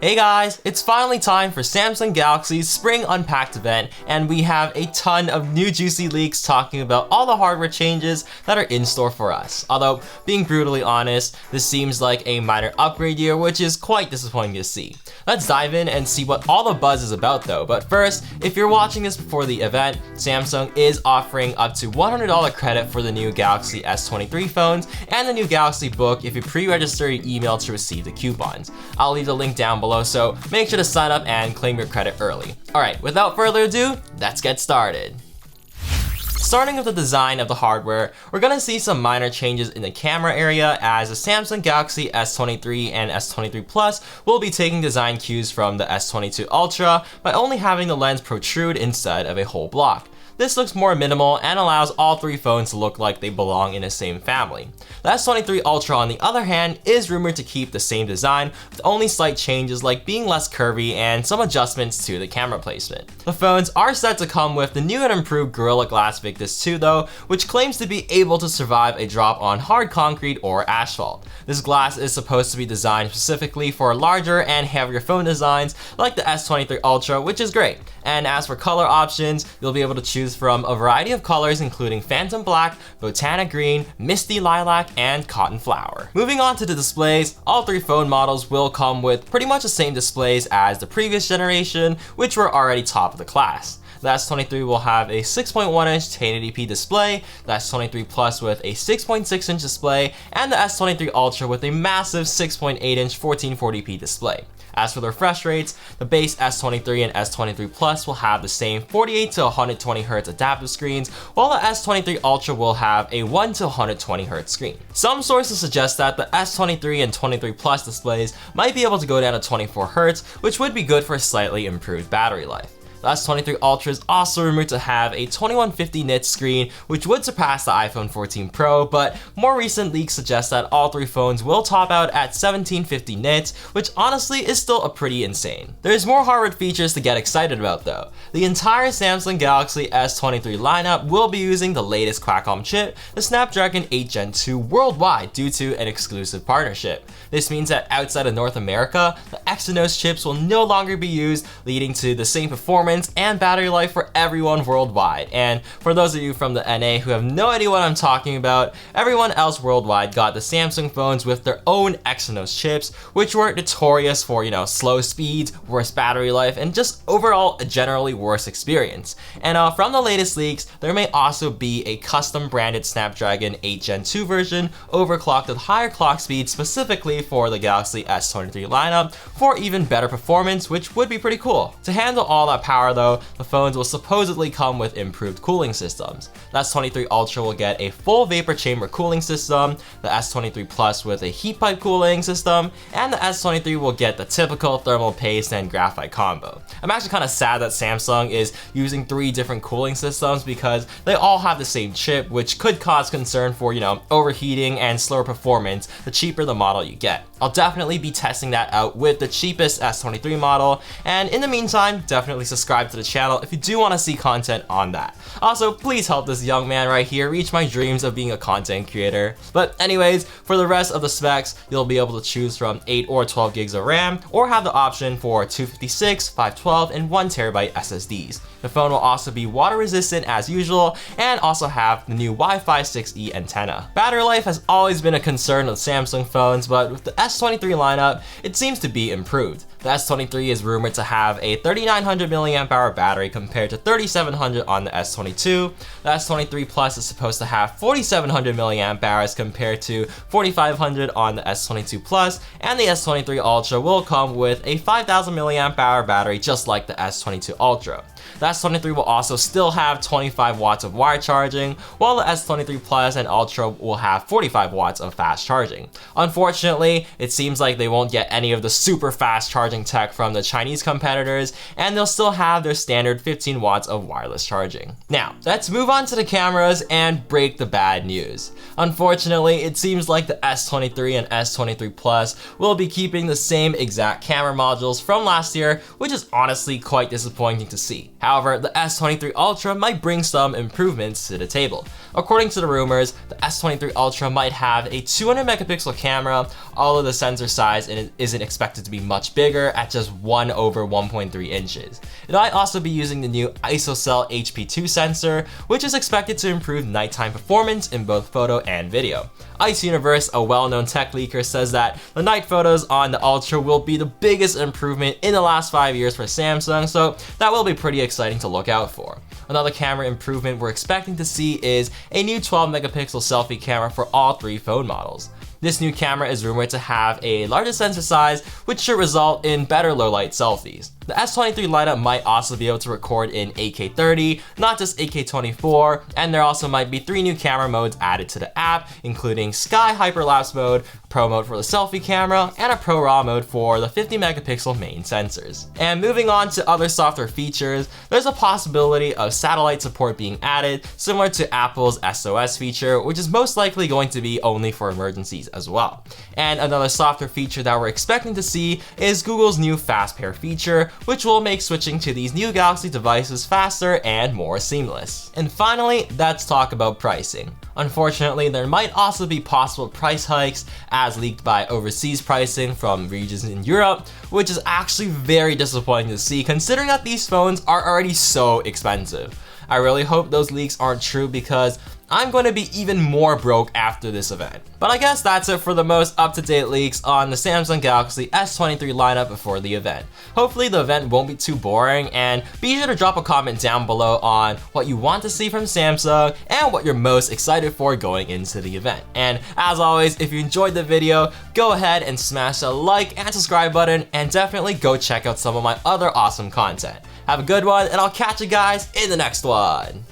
Hey guys, it's finally time for Samsung Galaxy's Spring Unpacked event, and we have a ton of new juicy leaks talking about all the hardware changes that are in store for us. Although, being brutally honest, this seems like a minor upgrade year, which is quite disappointing to see. Let's dive in and see what all the buzz is about though. But first, if you're watching this before the event, Samsung is offering up to $100 credit for the new Galaxy S23 phones and the new Galaxy Book if you pre-register your email to receive the coupons. I'll leave the link down below, so make sure to sign up and claim your credit early. Alright, without further ado, let's get started. Starting with the design of the hardware, we're gonna see some minor changes in the camera area as the Samsung Galaxy S23 and S23 Plus will be taking design cues from the S22 Ultra by only having the lens protrude instead of a whole block. This looks more minimal and allows all three phones to look like they belong in the same family. The S23 Ultra, on the other hand, is rumored to keep the same design with only slight changes like being less curvy and some adjustments to the camera placement. The phones are set to come with the new and improved Gorilla Glass Victus 2 though, which claims to be able to survive a drop on hard concrete or asphalt. This glass is supposed to be designed specifically for larger and heavier phone designs like the S23 Ultra, which is great. And as for color options, you'll be able to choose from a variety of colors including Phantom Black, Botanic Green, Misty Lilac, and Cotton Flower. Moving on to the displays, all three phone models will come with pretty much the same displays as the previous generation, which were already top of the class. The S23 will have a 6.1-inch 1080p display, the S23 Plus with a 6.6-inch display, and the S23 Ultra with a massive 6.8-inch 1440p display. As for the refresh rates, the base S23 and S23 Plus will have the same 48 to 120 Hz adaptive screens, while the S23 Ultra will have a 1 to 120 Hz screen. Some sources suggest that the S23 and 23 Plus displays might be able to go down to 24 Hz, which would be good for slightly improved battery life. The S23 Ultra is also rumored to have a 2150 nits screen, which would surpass the iPhone 14 Pro, but more recent leaks suggest that all three phones will top out at 1750 nits, which honestly is still a pretty insane. There's more hardware features to get excited about though. The entire Samsung Galaxy S23 lineup will be using the latest Qualcomm chip, the Snapdragon 8 Gen 2 worldwide due to an exclusive partnership. This means that outside of North America, the Exynos chips will no longer be used, leading to the same performance and battery life for everyone worldwide. And for those of you from the NA who have no idea what I'm talking about, everyone else worldwide got the Samsung phones with their own Exynos chips, which were notorious for, slow speeds, worse battery life, and just overall a generally worse experience. And from the latest leaks, there may also be a custom branded Snapdragon 8 Gen 2 version overclocked at higher clock speeds specifically for the Galaxy S23 lineup for even better performance, which would be pretty cool. To handle all that power though, the phones will supposedly come with improved cooling systems. The S23 Ultra will get a full vapor chamber cooling system, the S23 Plus with a heat pipe cooling system, and the S23 will get the typical thermal paste and graphite combo. I'm actually kind of sad that Samsung is using three different cooling systems because they all have the same chip, which could cause concern for, overheating and slower performance the cheaper the model you get. I'll definitely be testing that out with the cheapest S23 model, and in the meantime, definitely subscribe to the channel if you do want to see content on that. Also, please help this young man right here reach my dreams of being a content creator. But anyways, for the rest of the specs, you'll be able to choose from 8 or 12 gigs of RAM, or have the option for 256, 512, and 1TB SSDs. The phone will also be water resistant as usual, and also have the new Wi-Fi 6E antenna. Battery life has always been a concern with Samsung phones, but with the S23 lineup, it seems to be improved. The S23 is rumored to have a 3900 mAh battery compared to 3700 on the S22. The S23 Plus is supposed to have 4700 mAh compared to 4500 on the S22 Plus, and the S23 Ultra will come with a 5000 mAh battery just like the S22 Ultra. The S23 will also still have 25 watts of wire charging, while the S23 Plus and Ultra will have 45 watts of fast charging. Unfortunately, it seems like they won't get any of the super fast charging tech from the Chinese competitors, and they'll still have their standard 15 watts of wireless charging. Now, let's move on to the cameras and break the bad news. Unfortunately, it seems like the S23 and S23 Plus will be keeping the same exact camera modules from last year, which is honestly quite disappointing to see. However, the S23 Ultra might bring some improvements to the table. According to the rumors, the S23 Ultra might have a 200 megapixel camera, although the sensor size isn't expected to be much bigger, bigger at just 1/1.3 inches. It might also be using the new ISOCELL HP2 sensor, which is expected to improve nighttime performance in both photo and video. Ice Universe, a well-known tech leaker, says that the night photos on the Ultra will be the biggest improvement in the last 5 years for Samsung, so that will be pretty exciting to look out for. Another camera improvement we're expecting to see is a new 12-megapixel selfie camera for all 3 phone models. This new camera is rumored to have a larger sensor size, which should result in better low-light selfies. The S23 lineup might also be able to record in 8K30, not just 8K24, and there also might be 3 new camera modes added to the app, including Sky Hyperlapse mode, Pro mode for the selfie camera, and a Pro RAW mode for the 50-megapixel main sensors. And moving on to other software features, there's a possibility of satellite support being added, similar to Apple's SOS feature, which is most likely going to be only for emergencies as well. And another software feature that we're expecting to see is Google's new Fast Pair feature, which will make switching to these new Galaxy devices faster and more seamless. And finally, let's talk about pricing. Unfortunately, there might also be possible price hikes as leaked by overseas pricing from regions in Europe, which is actually very disappointing to see considering that these phones are already so expensive. I really hope those leaks aren't true because I'm going to be even more broke after this event. But I guess that's it for the most up-to-date leaks on the Samsung Galaxy S23 lineup before the event. Hopefully the event won't be too boring, and be sure to drop a comment down below on what you want to see from Samsung and what you're most excited for going into the event. And as always, if you enjoyed the video, go ahead and smash the like and subscribe button, and definitely go check out some of my other awesome content. Have a good one, and I'll catch you guys in the next one.